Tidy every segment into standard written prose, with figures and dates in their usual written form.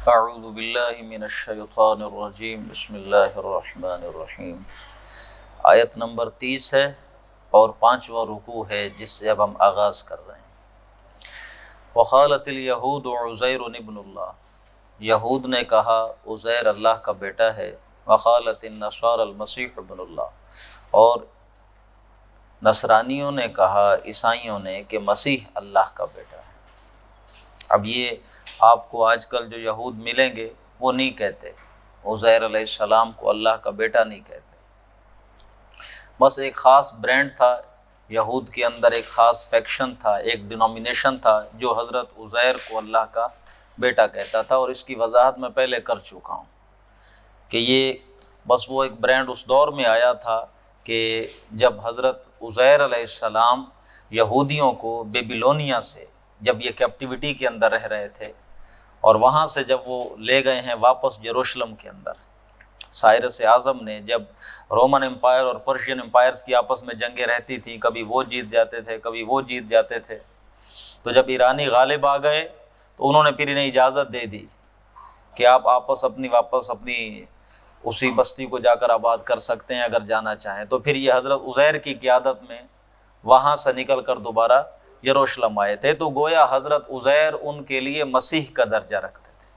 اعوذ باللہ من الشیطان الرجیم بسم اللہ الرحمن الرحیم۔ آیت نمبر 30 ہے اور 5واں رکوع ہے جس سے اب ہم آغاز کر رہے ہیں۔ وقالت الیہود عزیر ابن اللہ، یہود نے کہا عزیر اللہ کا بیٹا ہے۔ وقالت النصارى المسیح ابن اللہ، اور نصرانیوں نے کہا، عیسائیوں نے، کہ مسیح اللہ کا بیٹا ہے۔ اب یہ آپ کو آج کل جو یہود ملیں گے وہ نہیں کہتے عزیر علیہ السلام کو اللہ کا بیٹا نہیں کہتے، بس ایک خاص برانڈ تھا یہود کے اندر، ایک خاص فیکشن تھا، ایک ڈینومینیشن تھا جو حضرت عزیر کو اللہ کا بیٹا کہتا تھا، اور اس کی وضاحت میں پہلے کر چکا ہوں کہ یہ بس وہ ایک برانڈ اس دور میں آیا تھا کہ جب حضرت عزیر علیہ السلام یہودیوں کو بیبیلونیا سے، جب یہ کیپٹیوٹی کے اندر رہ رہے تھے اور وہاں سے جب وہ لے گئے ہیں واپس یروشلم کے اندر، سائرس اعظم نے، جب رومن امپائر اور پرشین امپائرز کی آپس میں جنگیں رہتی تھیں، کبھی وہ جیت جاتے تھے کبھی وہ جیت جاتے تھے، تو جب ایرانی غالب آ گئے تو انہوں نے پھر انہیں اجازت دے دی کہ آپ واپس اپنی اسی بستی کو جا کر آباد کر سکتے ہیں اگر جانا چاہیں۔ تو پھر یہ حضرت عزیر کی قیادت میں وہاں سے نکل کر دوبارہ یروشلم آئے تھے، تو گویا حضرت عزیر ان کے لیے مسیح کا درجہ رکھتے تھے،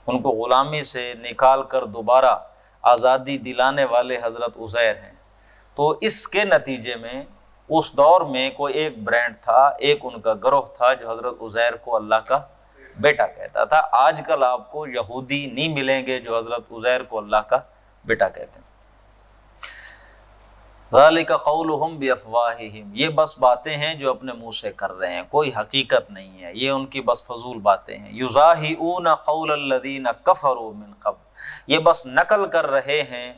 ان کو غلامی سے نکال کر دوبارہ آزادی دلانے والے حضرت عزیر ہیں۔ تو اس کے نتیجے میں اس دور میں کوئی ایک برانڈ تھا، ایک ان کا گروہ تھا جو حضرت عزیر کو اللہ کا بیٹا کہتا تھا۔ آج کل آپ کو یہودی نہیں ملیں گے جو حضرت عزیر کو اللہ کا بیٹا کہتے ہیں۔ ذالک قولہم بافواہہم، یہ بس باتیں ہیں جو اپنے منہ سے کر رہے ہیں، کوئی حقیقت نہیں ہے، یہ ان کی بس فضول باتیں ہیں۔ یضاہئون قول الذین کفروا من قبل، یہ بس نقل کر رہے ہیں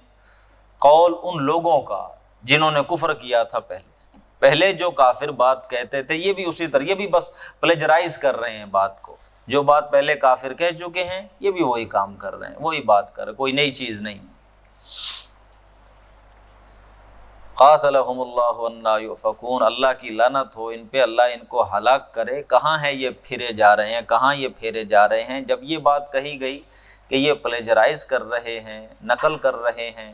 قول ان لوگوں کا جنہوں نے کفر کیا تھا پہلے جو کافر بات کہتے تھے، یہ بھی اسی طرح، یہ بھی بس پلیجرائز کر رہے ہیں بات کو، جو بات پہلے کافر کہہ چکے ہیں یہ بھی وہی کام کر رہے ہیں، وہی بات کر رہے ہیں، کوئی نئی چیز نہیں۔ قاتلہم اللہ انا یؤفکون، اللہ کی لعنت ہو ان پہ، اللہ ان کو ہلاک کرے۔ کہاں ہے یہ پھرے جا رہے ہیں، کہاں یہ پھیرے جا رہے ہیں؟ جب یہ بات کہی گئی کہ یہ پلیجرائز کر رہے ہیں، نقل کر رہے ہیں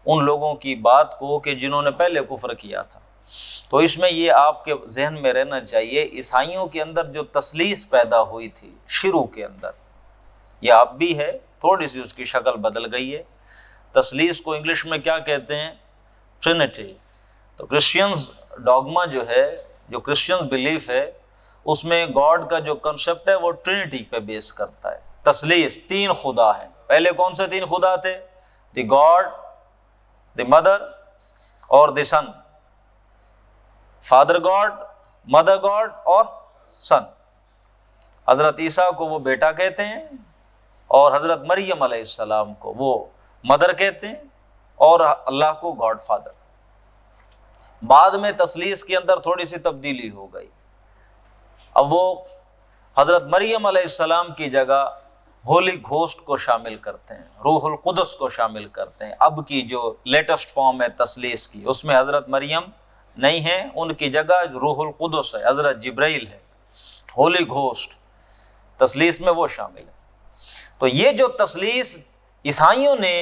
ان لوگوں کی بات کو کہ جنہوں نے پہلے کفر کیا تھا، تو اس میں یہ آپ کے ذہن میں رہنا چاہیے، عیسائیوں کے اندر جو تثلیث پیدا ہوئی تھی شروع کے اندر، یہ اب بھی ہے، تھوڑی سی اس کی شکل بدل گئی ہے۔ تثلیث کو انگلش میں کیا کہتے ہیں؟ ٹرینٹی۔ تو کرسچنز ڈوگما جو ہے، جو کرسچنز بلیف ہے، اس میں گاڈ کا جو کنسپٹ ہے وہ ٹرینٹی پہ بیس کرتا ہے۔ تثلیث، تین خدا ہیں۔ پہلے کون سے تین خدا تھے؟ دی گاڈ، دی مدر اور دی سن۔ فادر گاڈ، مدر گاڈ اور سن۔ حضرت عیسیٰ کو وہ بیٹا کہتے ہیں، اور حضرت مریم علیہ السلام کو وہ مدر کہتے ہیں، اور اللہ کو گاڈ فادر۔ بعد میں تثلیث کے اندر تھوڑی سی تبدیلی ہو گئی، اب وہ حضرت مریم علیہ السلام کی جگہ ہولی گھوسٹ کو شامل کرتے ہیں، روح القدس کو شامل کرتے ہیں۔ اب کی جو لیٹسٹ فارم ہے تثلیث کی، اس میں حضرت مریم نہیں ہے، ان کی جگہ روح القدس ہے، حضرت جبرائیل ہے، ہولی گھوسٹ تثلیث میں وہ شامل ہے۔ تو یہ جو تثلیث عیسائیوں نے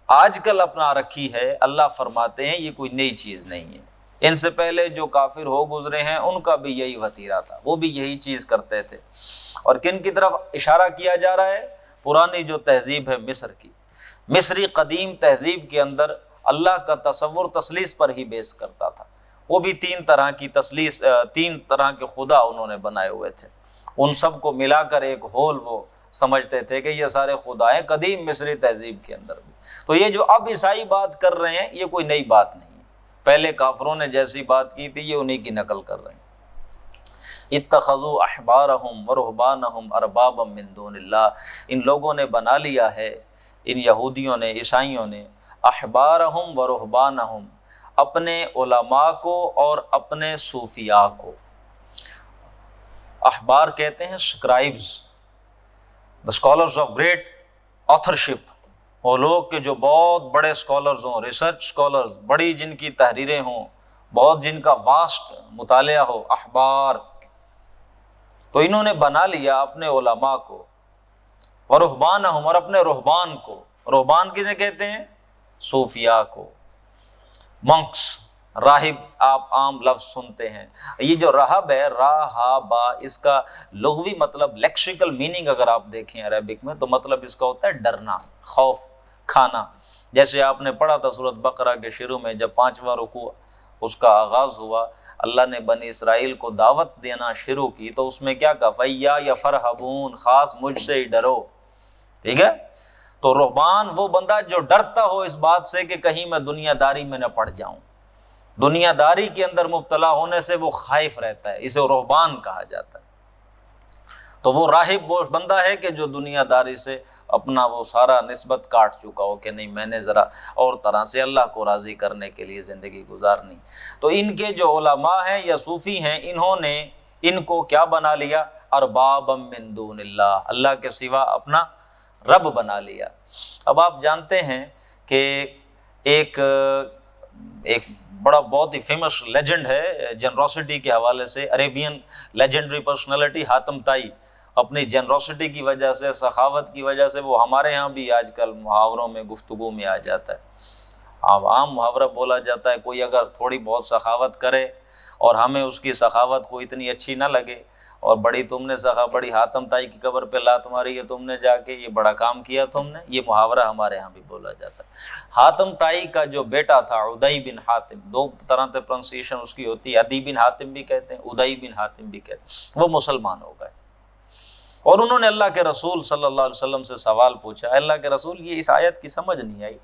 آج کل اپنا رکھی ہے، اللہ فرماتے ہیں یہ کوئی نئی چیز نہیں ہے، ان سے پہلے جو کافر ہو گزرے ہیں ان کا بھی یہی وتیرہ تھا، وہ بھی یہی چیز کرتے تھے۔ اور کن کی طرف اشارہ کیا جا رہا ہے؟ پرانی جو تہذیب ہے مصر کی، مصری قدیم تہذیب کے اندر اللہ کا تصور تثلیث پر ہی بیس کرتا تھا۔ وہ بھی تین طرح کی تثلیث، تین طرح کے خدا انہوں نے بنائے ہوئے تھے، ان سب کو ملا کر ایک ہول وہ سمجھتے تھے کہ یہ سارے خدا ہیں، قدیم مصری تہذیب کے اندر بھی۔ تو یہ جو اب عیسائی بات کر رہے ہیں یہ کوئی نئی بات نہیں ہے، پہلے کافروں نے جیسی بات کی تھی یہ انہی کی نقل کر رہے ہیں۔ اتخذوا احبارہم ورہبانہم اربابا من دون اللہ، ان لوگوں نے بنا لیا ہے، ان یہودیوں نے، عیسائیوں نے، احبارہم ورہبانہم، اپنے علماء کو اور اپنے صوفیاء کو۔ احبار کہتے ہیں سکرائبز، the scholars of great authorship، وہ لوگ کہ جو بہت بڑے اسکالرز ہوں، ریسرچ اسکالرز، بڑی جن کی تحریریں ہوں، بہت جن کا واسٹ مطالعہ ہو، احبار۔ تو انہوں نے بنا لیا اپنے علماء کو ورہبانہم، اور اپنے رہبان کو، رہبان کسے کہتے ہیں؟ صوفیاء کو، منکس، راہب آپ عام لفظ سنتے ہیں۔ یہ جو رہب ہے، راہبا، اس کا لغوی مطلب، لیکسیکل میننگ اگر آپ دیکھیں عربک میں تو مطلب اس کا ہوتا ہے ڈرنا، خوف کھانا۔ جیسے آپ نے پڑھا تھا سورۃ بقرہ کے شروع میں، جب 5واں رکوع اس کا آغاز ہوا، اللہ نے بنی اسرائیل کو دعوت دینا شروع کی تو اس میں کیا کہا؟ فَإِيَّايَ فَارْهَبُونِ، خاص مجھ سے ہی ڈرو، ٹھیک ہے؟ تو رہبان وہ بندہ جو ڈرتا ہو اس بات سے کہ کہیں میں دنیا داری میں نہ پڑ جاؤں، دنیا داری کے اندر مبتلا ہونے سے وہ خائف رہتا ہے، اسے رہبان کہا جاتا ہے۔ تو وہ راہب وہ بندہ ہے کہ جو دنیا داری سے اپنا وہ سارا نسبت کاٹ چکا ہو کہ نہیں، میں نے ذرا اور طرح سے اللہ کو راضی کرنے کے لیے زندگی گزارنی۔ تو ان کے جو علماء ہیں یا صوفی ہیں، انہوں نے ان کو کیا بنا لیا؟ اربابا من دون اللہ، اللہ کے سوا اپنا رب بنا لیا۔ اب آپ جانتے ہیں کہ ایک بڑا بہت ہی فیمس لیجنڈ ہے جنروسٹی کے حوالے سے، عربین لیجنڈری پرسنالٹی حاتم طائی، اپنی جنروسٹی کی وجہ سے، سخاوت کی وجہ سے وہ ہمارے ہاں بھی آج کل محاوروں میں، گفتگو میں آ جاتا ہے۔ عام محاورہ بولا جاتا ہے، کوئی اگر تھوڑی بہت سخاوت کرے اور ہمیں اس کی سخاوت کو اتنی اچھی نہ لگے، اور بڑی تم نے بڑی حاتم طائی کی قبر پہ لات ماری ہے تم نے جا کے، یہ بڑا کام کیا تم نے، یہ محاورہ ہمارے ہاں بھی بولا جاتا ہے۔ حاتم طائی کا جو بیٹا تھا عدی بن حاتم، دو طرح سے پروننسیشن اس کی ہوتی ہے، عدی بن حاتم بھی کہتے ہیں، عدی بن حاتم بھی کہتے ہیں، وہ مسلمان ہو گئے۔ اور انہوں نے اللہ کے رسول صلی اللہ علیہ وسلم سے سوال پوچھا، اللہ کے رسول یہ اس آیت کی سمجھ نہیں آئی۔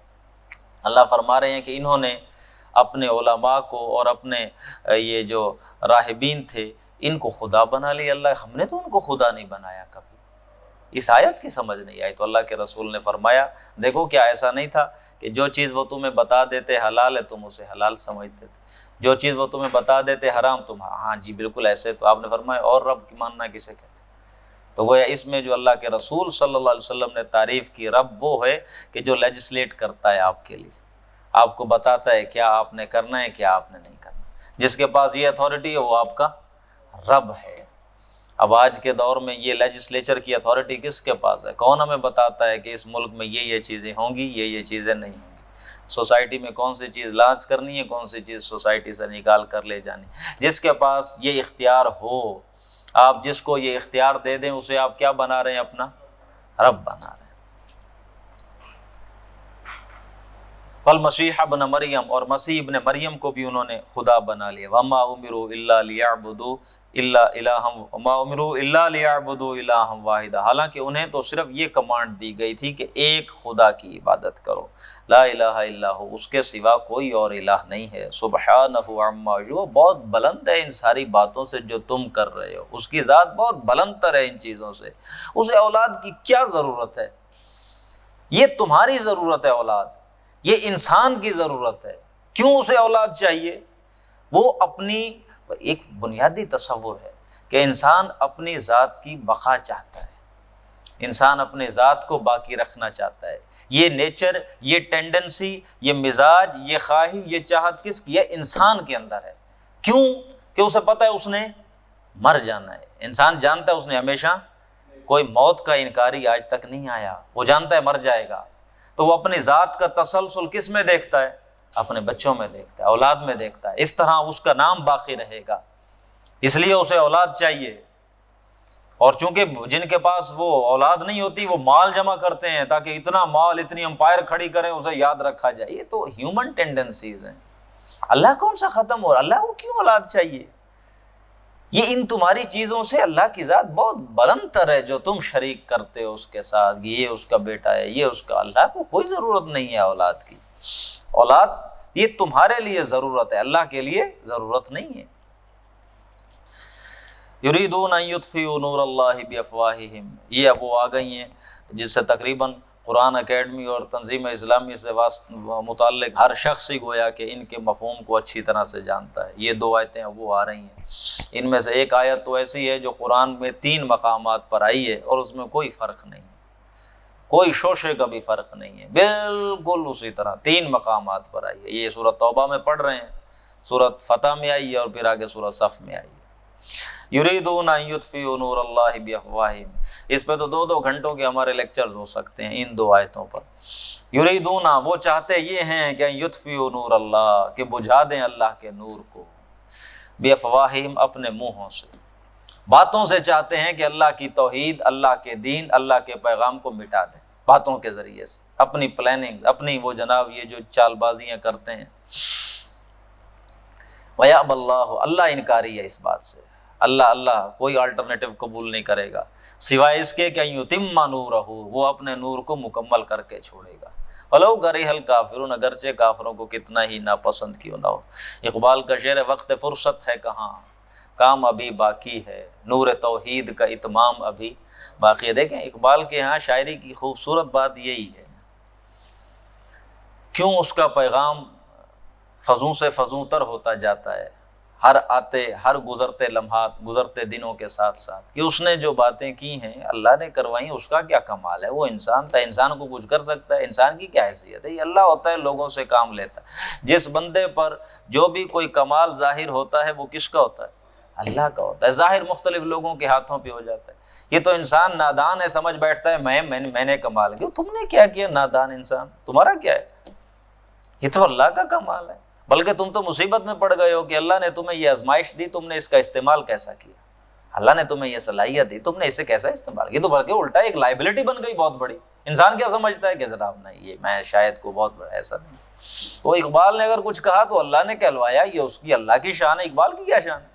اللہ فرما رہے ہیں کہ انہوں نے اپنے علماء کو اور اپنے یہ جو راہبین تھے ان کو خدا بنا لیا۔ اللہ، ہم نے تو ان کو خدا نہیں بنایا کبھی، اس آیت کی سمجھ نہیں آئی۔ تو اللہ کے رسول نے فرمایا، دیکھو کیا ایسا نہیں تھا کہ جو چیز وہ تمہیں بتا دیتے حلال ہے تم اسے حلال سمجھتے تھے، جو چیز وہ تمہیں بتا دیتے حرام تم ہاں جی بالکل ایسے۔ تو آپ نے فرمایا اور رب کی ماننا کسے کہتے؟ تو گویا اس میں جو اللہ کے رسول صلی اللہ علیہ وسلم نے تعریف کی، رب وہ ہے کہ جو لیجسلیٹ کرتا ہے آپ کے لیے، آپ کو بتاتا ہے کیا آپ نے کرنا ہے، کیا آپ نے نہیں کرنا۔ جس کے پاس یہ اتھارٹی ہے وہ آپ کا رب ہے۔ اب آج کے دور میں یہ لیجسلیچر کی اتھارٹی کس کے پاس ہے؟ کون ہمیں بتاتا ہے کہ اس ملک میں یہ چیزیں ہوں گی، یہ چیزیں نہیں ہوں گی؟ سوسائٹی میں کون سی چیز لانچ کرنی ہے، کون سی چیز سوسائٹی سے نکال کر لے جانی؟ جس کے پاس یہ اختیار ہو، آپ جس کو یہ اختیار دے دیں اسے آپ کیا بنا رہے ہیں؟ اپنا رب بنا رہے ہیں۔ والمسیح ابن مریم، اور مسیح ابن مریم کو بھی انہوں نے خدا بنا لیا۔ وما امروا الا ليعبدوا الها واحدا، حالانکہ انہیں تو صرف یہ کمانڈ دی گئی تھی کہ ایک خدا کی عبادت کرو، لا الہ الا ہو، اس کے سوا کوئی اور الہ نہیں ہے۔ سبحانہ عما جو بہت بلند ہے ان ساری باتوں سے جو تم کر رہے ہو، اس کی ذات بہت بلند تر ہے ان چیزوں سے۔ اسے اولاد کی کیا ضرورت ہے؟ یہ تمہاری ضرورت ہے اولاد، یہ انسان کی ضرورت ہے۔ کیوں اسے اولاد چاہیے؟ وہ اپنی ایک بنیادی تصور ہے کہ انسان اپنی ذات کی بقا چاہتا ہے، انسان اپنے ذات کو باقی رکھنا چاہتا ہے۔ یہ نیچر، یہ ٹینڈنسی، یہ مزاج، یہ خواہش، یہ چاہت کس کی ہے؟ انسان کے اندر ہے۔ کیوں؟ کہ اسے پتہ ہے اس نے مر جانا ہے۔ انسان جانتا ہے اس نے ہمیشہ، کوئی موت کا انکاری آج تک نہیں آیا، وہ جانتا ہے مر جائے گا، تو وہ اپنی ذات کا تسلسل کس میں دیکھتا ہے؟ اپنے بچوں میں دیکھتا ہے، اولاد میں دیکھتا ہے۔ اس طرح اس کا نام باقی رہے گا، اس لیے اسے اولاد چاہیے۔ اور چونکہ جن کے پاس وہ اولاد نہیں ہوتی وہ مال جمع کرتے ہیں تاکہ اتنا مال، اتنی امپائر کھڑی کریں، اسے یاد رکھا جائے۔ یہ تو ہیومن ٹینڈنسیز ہیں۔ اللہ کون سا ختم ہو رہا؟ اللہ کو کیوں اولاد چاہیے؟ یہ ان تمہاری چیزوں سے اللہ کی ذات بہت بلند تر ہے جو تم شریک کرتے ہو اس کے ساتھ، یہ اس کا بیٹا ہے، یہ اس کا۔ اللہ کو کوئی ضرورت نہیں ہے اولاد کی۔ اولاد یہ تمہارے لیے ضرورت ہے، اللہ کے لیے ضرورت نہیں ہے۔ یریدون ان یطفئوا نور اللہ بافواہہم، یہ اب وہ آ گئی ہیں جس سے تقریباً قرآن اکیڈمی اور تنظیم اسلامی سے متعلق ہر شخص ہی گویا کہ ان کے مفہوم کو اچھی طرح سے جانتا ہے۔ یہ دو آیتیں وہ آ رہی ہیں، ان میں سے ایک آیت تو ایسی ہے جو قرآن میں 3 مقامات پر آئی ہے اور اس میں کوئی فرق نہیں، کوئی شوشے کا بھی فرق نہیں ہے، بالکل اسی طرح 3 مقامات پر آئی ہے۔ یہ سورۃ توبہ میں پڑھ رہے ہیں، سورۃ فتح میں آئی ہے اور پھر آگے سورۃ صف میں آئی ہے۔ یریدون ان یطفئوا نور اللہ بافواہہم، اس پہ تو 2 گھنٹوں کے ہمارے لیکچرز ہو سکتے ہیں ان 2 آیتوں پر۔ یریدون، وہ چاہتے یہ ہیں کہ ان یطفئوا نور اللہ، کہ بجھا دیں اللہ کے نور کو، بافواہہم، اپنے منہوں سے، باتوں سے چاہتے ہیں کہ اللہ کی توحید، اللہ کے دین، اللہ کے پیغام کو مٹا دیں، باتوں کے ذریعے سے، اپنی پلاننگ، اپنی وہ جناب یہ جو چال بازیاں کرتے ہیں۔ وَيَأْبَى اللَّهُ، اللہ انکاری ہے اس بات سے، اللہ کوئی الٹرنیٹو قبول نہیں کرے گا سوائے اس کے کہ یتم نورہ، وہ اپنے نور کو مکمل کر کے چھوڑے گا، وَلَوْ كَرِهَ الْكَافِرُونَ، اگرچہ کافروں کو کتنا ہی ناپسند کیوں نہ ہو۔ اقبال کا شعر ہے، وقت فرصت ہے کہاں، کام ابھی باقی ہے، نور توحید کا اتمام ابھی باقی ہے۔ دیکھیں اقبال کے ہاں شاعری کی خوبصورت بات یہی ہے، کیوں اس کا پیغام فزوں سے فزوں تر ہوتا جاتا ہے، ہر گزرتے لمحات، گزرتے دنوں کے ساتھ ساتھ، کہ اس نے جو باتیں کی ہیں اللہ نے کروائی، اس کا کیا کمال ہے، وہ انسان تھا، انسان کو کچھ کر سکتا ہے، انسان کی کیا حیثیت ہے، یہ اللہ ہوتا ہے، لوگوں سے کام لیتا ہے۔ جس بندے پر جو بھی کوئی کمال ظاہر ہوتا ہے وہ کس کا ہوتا ہے؟ اللہ کا ہوتا ہے۔ ظاہر مختلف لوگوں کے ہاتھوں پہ ہو جاتا ہے، یہ تو انسان نادان ہے، سمجھ بیٹھتا ہے میں نے کمال کیا، تم نے کیا کیا نادان انسان، تمہارا کیا ہے، یہ تو اللہ کا کمال ہے، بلکہ تم تو مصیبت میں پڑ گئے ہو کہ اللہ نے تمہیں یہ آزمائش دی، تم نے اس کا استعمال کیسا کیا، اللہ نے تمہیں یہ صلاحیت دی، تم نے اسے کیسا استعمال کیا، تو بلکہ الٹا ایک لائبلٹی بن گئی بہت بڑی۔ انسان کیا سمجھتا ہے کہ جناب نہیں یہ میں شاید کو بہت بڑا، ایسا نہیں۔ تو اقبال نے اگر کچھ کہا تو اللہ نے کہلوایا، یہ اس کی اللہ کی شان ہے، اقبال کی کیا شان ہے؟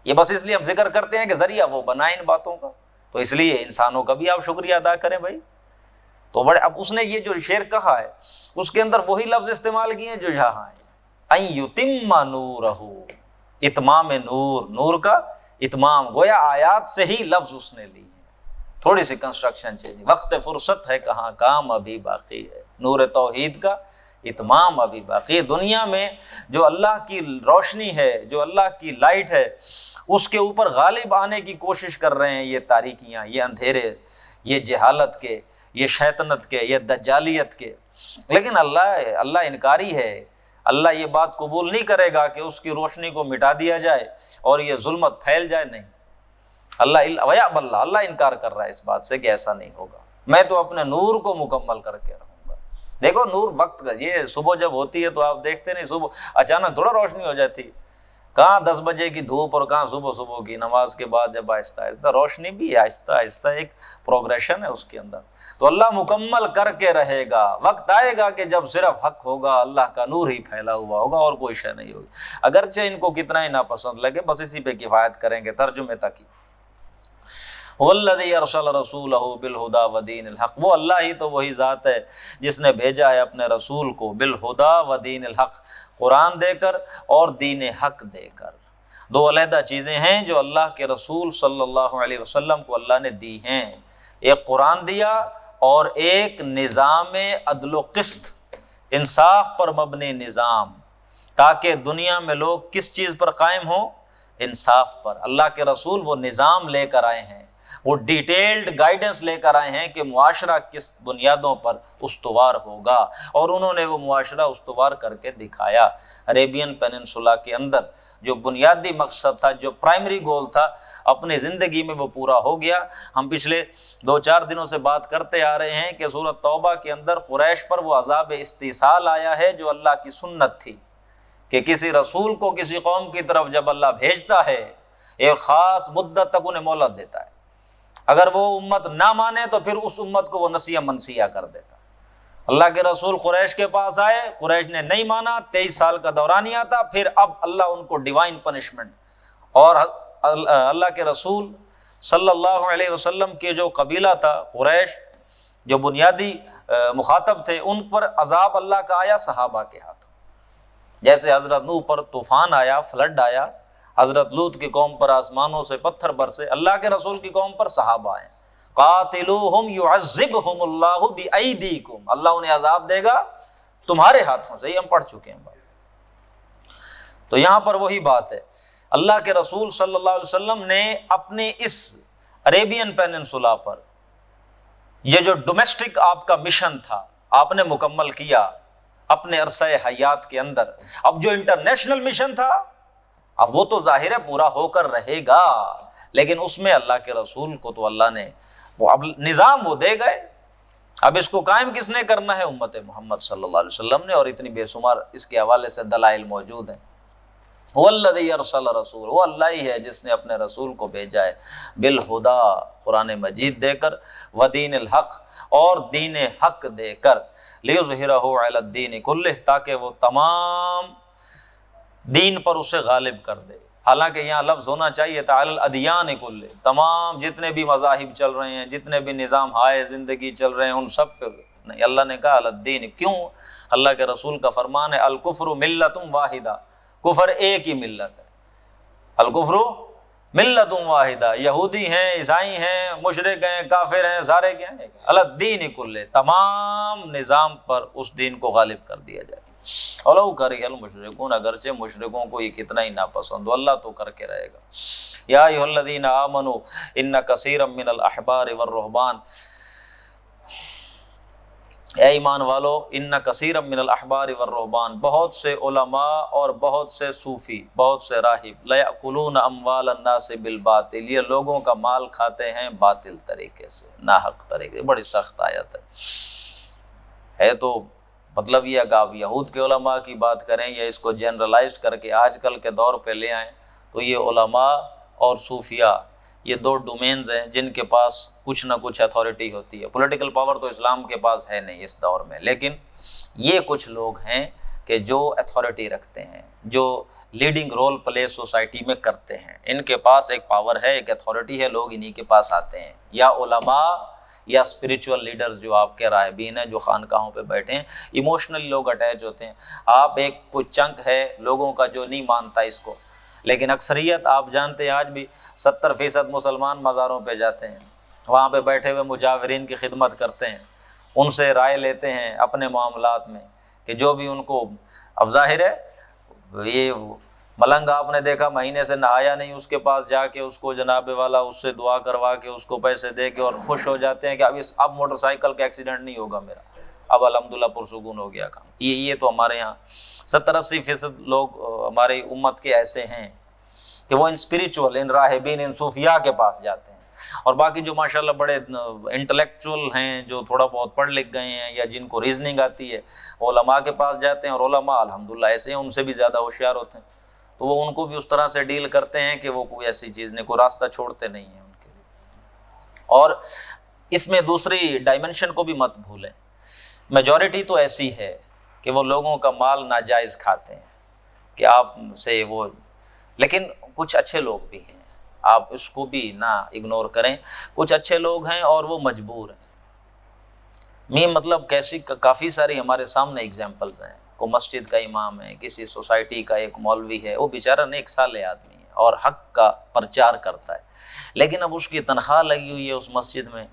یہ بس اس لیے ہم ذکر کرتے ہیں کہ ذریعہ وہ بنائے ان باتوں کا، تو اس لیے انسانوں کا بھی آپ شکریہ ادا کریں بھائی۔ تو بڑے، اب اس نے یہ جو شعر کہا ہے اس کے اندر وہی لفظ استعمال کیے ہیں جو یہاں ہیں، ان یتم نورہ، اتمام نور، نور کا اتمام، گویا آیات سے ہی لفظ اس نے لی ہے، تھوڑی سی کنسٹرکشن چینج، وقت فرصت ہے کہاں، کام ابھی باقی ہے، نور توحید کا اتمام ابھی باقی ہے۔ دنیا میں جو اللہ کی روشنی ہے، جو اللہ کی لائٹ ہے، اس کے اوپر غالب آنے کی کوشش کر رہے ہیں یہ تاریکیاں، یہ اندھیرے، یہ جہالت کے، یہ شیطنت کے، یہ دجالیت کے، لیکن اللہ انکاری ہے، اللہ یہ بات قبول نہیں کرے گا کہ اس کی روشنی کو مٹا دیا جائے اور یہ ظلمت پھیل جائے، نہیں، اللہ انکار کر رہا ہے اس بات سے کہ ایسا نہیں ہوگا، میں تو اپنے نور کو مکمل کر کے رہوں گا۔ دیکھو نور وقت کا، یہ صبح جب ہوتی ہے تو آپ دیکھتے نہیں، صبح اچانک تھوڑا روشنی ہو جاتی، کہاں 10 بجے کی دھوپ اور کہاں صبح کی نماز کے بعد جب آہستہ آہستہ روشنی بھی آہستہ آہستہ ایک پروگریشن ہے اس کے اندر، تو اللہ مکمل کر کے رہے گا۔ وقت آئے گا کہ جب صرف حق ہوگا، اللہ کا نور ہی پھیلا ہوا ہوگا اور کوئی شے نہیں ہوگی، اگرچہ ان کو کتنا ہی ناپسند لگے، بس اسی پہ کفایت کریں گے ترجمے تک ہی۔ وَالَّذِي أَرْسَلَ رَسُولَهُ بِالْهُدَى وَدِينِ الْحَقِّ، وہ اللہ ہی تو وہی ذات ہے جس نے بھیجا ہے اپنے رسول کو بالہدا ودین الحق، قرآن دے کر اور دین حق دے کر۔ 2 علیحدہ چیزیں ہیں جو اللہ کے رسول صلی اللہ علیہ وسلم کو اللہ نے دی ہیں، ایک قرآن دیا اور ایک نظام عدل و قسط، انصاف پر مبنی نظام، تاکہ دنیا میں لوگ کس چیز پر قائم ہوں؟ انصاف پر۔ اللہ کے رسول وہ نظام لے کر آئے ہیں، وہ ڈیٹیلڈ گائیڈنس لے کر آئے ہیں کہ معاشرہ کس بنیادوں پر استوار ہوگا، اور انہوں نے وہ معاشرہ استوار کر کے دکھایا۔ عریبین پیننسولا کے اندر جو بنیادی مقصد تھا، جو پرائمری گول تھا، اپنی زندگی میں وہ پورا ہو گیا۔ ہم پچھلے 2-4 دنوں سے بات کرتے آ رہے ہیں کہ سورۃ توبہ کے اندر قریش پر وہ عذاب استیصال آیا ہے جو اللہ کی سنت تھی، کہ کسی رسول کو کسی قوم کی طرف جب اللہ بھیجتا ہے ایک خاص مدت تک انہیں مہلت دیتا ہے، اگر وہ امت نہ مانے تو پھر اس امت کو وہ نسیہ منسیہ کر دیتا۔ اللہ کے رسول قریش کے پاس آئے، قریش نے نہیں مانا، 23 سال کا دورانیہ تھا، پھر اب اللہ ان کو ڈیوائن پنشمنٹ، اور اللہ کے رسول صلی اللہ علیہ وسلم کے جو قبیلہ تھا قریش، جو بنیادی مخاطب تھے، ان پر عذاب اللہ کا آیا صحابہ کے ہاتھوں، جیسے حضرت نوح پر طوفان آیا، فلڈ آیا، حضرت لوط کی قوم پر آسمانوں سے پتھر برسے، اللہ کے رسول کی قوم پر صحابہ آئے، قاتلوہم یعذبہم اللہ بایدیکم، اللہ انہیں عذاب دے گا تمہارے ہاتھوں سے، یہ ہم پڑھ چکے ہیں بات۔ تو یہاں پر وہی بات ہے، اللہ کے رسول صلی اللہ علیہ وسلم نے اپنے اس عریبین پیننسولا پر یہ جو ڈومیسٹک آپ کا مشن تھا آپ نے مکمل کیا اپنے عرصہ حیات کے اندر۔ اب جو انٹرنیشنل مشن تھا اب وہ تو ظاہر ہے پورا ہو کر رہے گا، لیکن اس میں اللہ کے رسول کو تو اللہ نے وہ اب نظام وہ دے گئے، اب اس کو قائم کس نے کرنا ہے؟ امت محمد صلی اللہ علیہ وسلم نے، اور اتنی بے شمار اس کے حوالے سے دلائل موجود ہیں۔ والذی ارسل رسول، وہ اللہ ہی ہے جس نے اپنے رسول کو بھیجا ہے بالہدا، قرآن مجید دے کر، ودین الحق، اور دین حق دے کر، لیظہرہ علی الدین کلہ، تاکہ وہ تمام دین پر اسے غالب کر دے۔ حالانکہ یہاں لفظ ہونا چاہیے تھا علی الادیان کلہ، تمام جتنے بھی مذاہب چل رہے ہیں، جتنے بھی نظام ہائے زندگی چل رہے ہیں، ان سب پہ نہیں، اللہ نے کہا علی الدین۔ کیوں؟ اللہ کے رسول کا فرمان ہے الکفر ملۃ واحدہ، کفر ایک ہی ملت ہے، الکفر ملۃ واحدہ، یہودی ہیں، عیسائی ہیں، مشرک ہیں، کافر ہیں، سارے کیا ہیں؟ علی الدین کلہ، تمام نظام پر اس دین کو غالب کر دیا جائے۔ اولو کرہ المشرکون، اگرچہ مشرکوں کو یہ کتنا ہی ناپسند ہو، اللہ تو کر کے رہے گا۔ یا ایھا الذین آمنوا ان کثیرا من الاحبار والرہبان، اے ایمان والو، ان کثیرا من الاحبار والرہبان، بہت سے علماء اور بہت سے صوفی، بہت سے راہب، لیأکلون اموال الناس بالباطل، یہ لوگوں کا مال کھاتے ہیں باطل طریقے سے، ناحق طریقے۔ بڑی سخت آیت ہے تو مطلب یہ کہ آپ یہود کے علماء کی بات کریں یا اس کو جنرلائزڈ کر کے آج کل کے دور پہ لے آئیں، تو یہ علماء اور صوفیاء یہ دو ڈومینز ہیں جن کے پاس کچھ نہ کچھ اتھارٹی ہوتی ہے۔ پولیٹیکل پاور تو اسلام کے پاس ہے نہیں اس دور میں، لیکن یہ کچھ لوگ ہیں کہ جو اتھارٹی رکھتے ہیں، جو لیڈنگ رول پلے سوسائٹی میں کرتے ہیں، ان کے پاس ایک پاور ہے، ایک اتھارٹی ہے، لوگ انہی کے پاس آتے ہیں، یا علماء یا اسپریچول لیڈرز جو آپ کے راہبین ہیں جو خانقاہوں پہ بیٹھے ہیں، ایموشنلی لوگ اٹیچ ہوتے ہیں۔ آپ ایک کوئی چنک ہے لوگوں کا جو نہیں مانتا اس کو، لیکن اکثریت آپ جانتے ہیں آج بھی 70% مسلمان مزاروں پہ جاتے ہیں، وہاں پہ بیٹھے ہوئے مجاورین کی خدمت کرتے ہیں، ان سے رائے لیتے ہیں اپنے معاملات میں کہ جو بھی ان کو، اب ظاہر ہے یہ ملنگ آپ نے دیکھا مہینے سے نہایا نہیں، اس کے پاس جا کے اس کو جناب والا اس سے دعا کروا کے اس کو پیسے دے کے اور خوش ہو جاتے ہیں کہ اب موٹر سائیکل کا ایکسیڈنٹ نہیں ہوگا میرا، اب الحمدللہ پرسکون ہو گیا کام۔ یہ تو ہمارے یہاں 70-80% لوگ ہماری امت کے ایسے ہیں کہ وہ ان اسپریچول، ان راہبین، ان صوفیاء کے پاس جاتے ہیں، اور باقی جو ماشاءاللہ بڑے انٹلیکچول ہیں، جو تھوڑا بہت پڑھ لکھ گئے ہیں یا جن کو ریزننگ آتی ہے، وہ علماء کے پاس جاتے ہیں، اور علماء الحمدللہ ایسے ہیں، ان سے بھی زیادہ ہوشیار ہوتے ہیں، تو وہ ان کو بھی اس طرح سے ڈیل کرتے ہیں کہ وہ کوئی ایسی چیز نہیں، کوئی راستہ چھوڑتے نہیں ہیں ان کے لیے۔ اور اس میں دوسری ڈائمنشن کو بھی مت بھولیں، میجورٹی تو ایسی ہے کہ وہ لوگوں کا مال ناجائز کھاتے ہیں کہ آپ سے وہ، لیکن کچھ اچھے لوگ بھی ہیں، آپ اس کو بھی نہ اگنور کریں، کچھ اچھے لوگ ہیں اور وہ مجبور ہیں۔ مطلب کافی ساری ہمارے سامنے اگزامپلز ہیں، کوئی مسجد کا امام ہے، کسی سوسائٹی کا ایک مولوی ہے، وہ بیچارہ نیک صالح آدمی ہے اور حق کا پرچار کرتا ہے، لیکن اب اس کی تنخواہ لگی ہوئی ہے اس مسجد میں،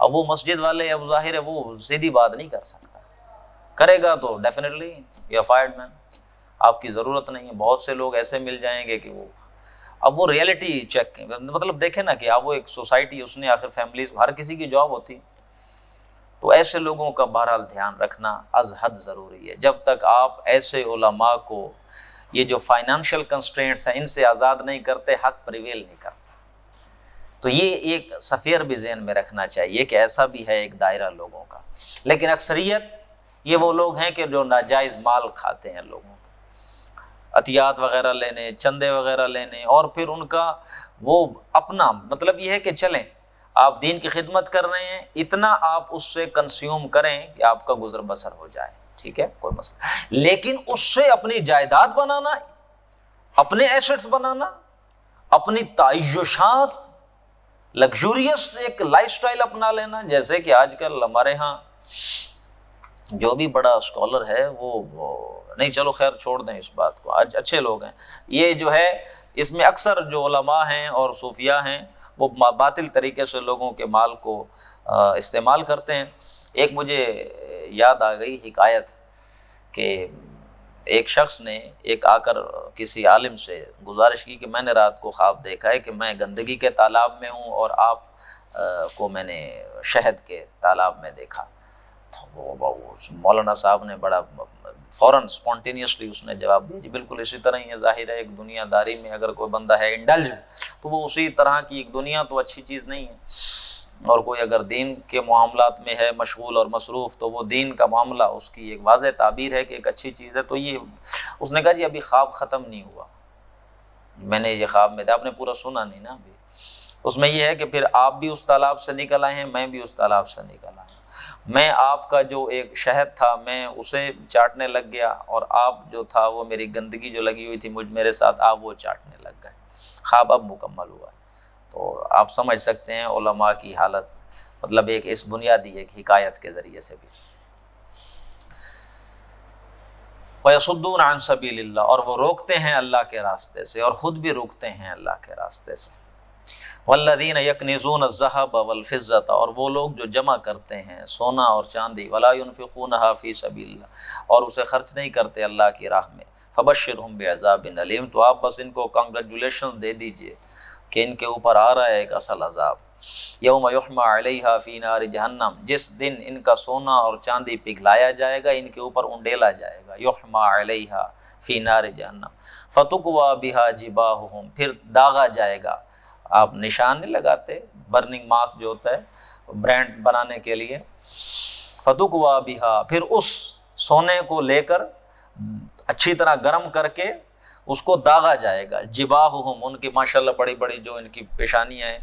اب وہ مسجد والے، اب ظاہر ہے وہ سیدھی بات نہیں کر سکتا، کرے گا تو ڈیفینیٹلی یا فائرڈ مین، آپ کی ضرورت نہیں ہے۔ بہت سے لوگ ایسے مل جائیں گے کہ وہ، اب وہ ریئلٹی چیک، مطلب دیکھیں نا کہ اب وہ ایک سوسائٹی، اس نے آخر فیملیز، ہر کسی کی جاب ہوتی، تو ایسے لوگوں کا بہرحال دھیان رکھنا از حد ضروری ہے۔ جب تک آپ ایسے علماء کو یہ جو فائنانشیل کنسٹرینٹس ہیں ان سے آزاد نہیں کرتے، حق پریویل نہیں کرتا۔ تو یہ ایک سفیر بھی ذہن میں رکھنا چاہیے کہ ایسا بھی ہے ایک دائرہ لوگوں کا، لیکن اکثریت یہ وہ لوگ ہیں کہ جو ناجائز مال کھاتے ہیں لوگوں کا، عطیات وغیرہ لینے، چندے وغیرہ لینے، اور پھر ان کا وہ اپنا مطلب یہ ہے کہ چلیں آپ دین کی خدمت کر رہے ہیں، اتنا آپ اس سے کنزیوم کریں کہ آپ کا گزر بسر ہو جائے، ٹھیک ہے، کوئی مسئلہ، لیکن اس سے اپنی جائیداد بنانا، اپنے ایسٹس بنانا، اپنی تعیشات، لگزوریس ایک لائف سٹائل اپنا لینا، جیسے کہ آج کل ہمارے ہاں جو بھی بڑا اسکالر ہے وہ نہیں، چلو خیر چھوڑ دیں اس بات کو، آج اچھے لوگ ہیں، یہ جو ہے اس میں اکثر جو علماء ہیں اور صوفیاء ہیں وہ باطل طریقے سے لوگوں کے مال کو استعمال کرتے ہیں۔ ایک مجھے یاد آ گئی حکایت کہ ایک شخص نے ایک آ کر کسی عالم سے گزارش کی کہ میں نے رات کو خواب دیکھا ہے کہ میں گندگی کے تالاب میں ہوں اور آپ کو میں نے شہد کے تالاب میں دیکھا۔ تو وہ مولانا صاحب نے بڑا فوراً اسپونٹینیسلی اس نے جواب دیا جی بالکل اسی طرح ہی ہے. ظاہر ہے ایک دنیا داری میں اگر کوئی بندہ ہے انڈلجڈ تو وہ اسی طرح کی ایک دنیا تو اچھی چیز نہیں ہے, اور کوئی اگر دین کے معاملات میں ہے مشغول اور مصروف تو وہ دین کا معاملہ اس کی ایک واضح تعبیر ہے کہ ایک اچھی چیز ہے. تو یہ اس نے کہا جی ابھی خواب ختم نہیں ہوا, میں نے یہ خواب میں تھا, آپ نے پورا سنا نہیں نا ابھی. اس میں یہ ہے کہ پھر آپ بھی اس تالاب سے نکل آئے ہیں, میں بھی اس تالاب سے نکل آیا ہوں. میں آپ کا جو ایک شہد تھا میں اسے چاٹنے لگ گیا, اور آپ جو تھا وہ میری گندگی جو لگی ہوئی تھی میرے ساتھ آپ وہ چاٹنے لگ گئے. خواب اب مکمل ہوا. تو آپ سمجھ سکتے ہیں علماء کی حالت, مطلب ایک اس بنیادی ایک حکایت کے ذریعے سے بھی. وَيَصُدُّونَ عَن سَبِيلِ اللَّهِ, اور وہ روکتے ہیں اللہ کے راستے سے, اور خود بھی روکتے ہیں اللہ کے راستے سے. وَالَّذِينَ يَكْنِزُونَ الذَّهَبَ وَالْفِضَّةَ, اور وہ لوگ جو جمع کرتے ہیں سونا اور چاندی, وَلَا يُنْفِقُونَهَا فِي سَبِيلِ اللَّهِ, اور اسے خرچ نہیں کرتے اللہ کی راہ میں. فَبَشِّرْهُم بِعَذَابٍ أَلِيمٍ, تو آپ بس ان کو کنگریچولیشن دے دیجئے کہ ان کے اوپر آ رہا ہے ایک اصل عذاب. یوم یحمى علیہا فی نار جہنم, جس دن ان کا سونا اور چاندی پگھلایا جائے گا, ان کے اوپر انڈیلا جائے گا. یحمى علیہا فی نار جہنم فتکوی بہا جباہہم, پھر داغا جائے گا. آپ نشان نہیں لگاتے, برننگ مارک جو ہوتا ہے برانڈ بنانے کے لیے, فتکوی بہا, پھر اس سونے کو لے کر اچھی طرح گرم کر کے اس کو داغا جائے گا. جباہہم, ان کی ماشاءاللہ بڑی بڑی جو ان کی پیشانیاں ہیں,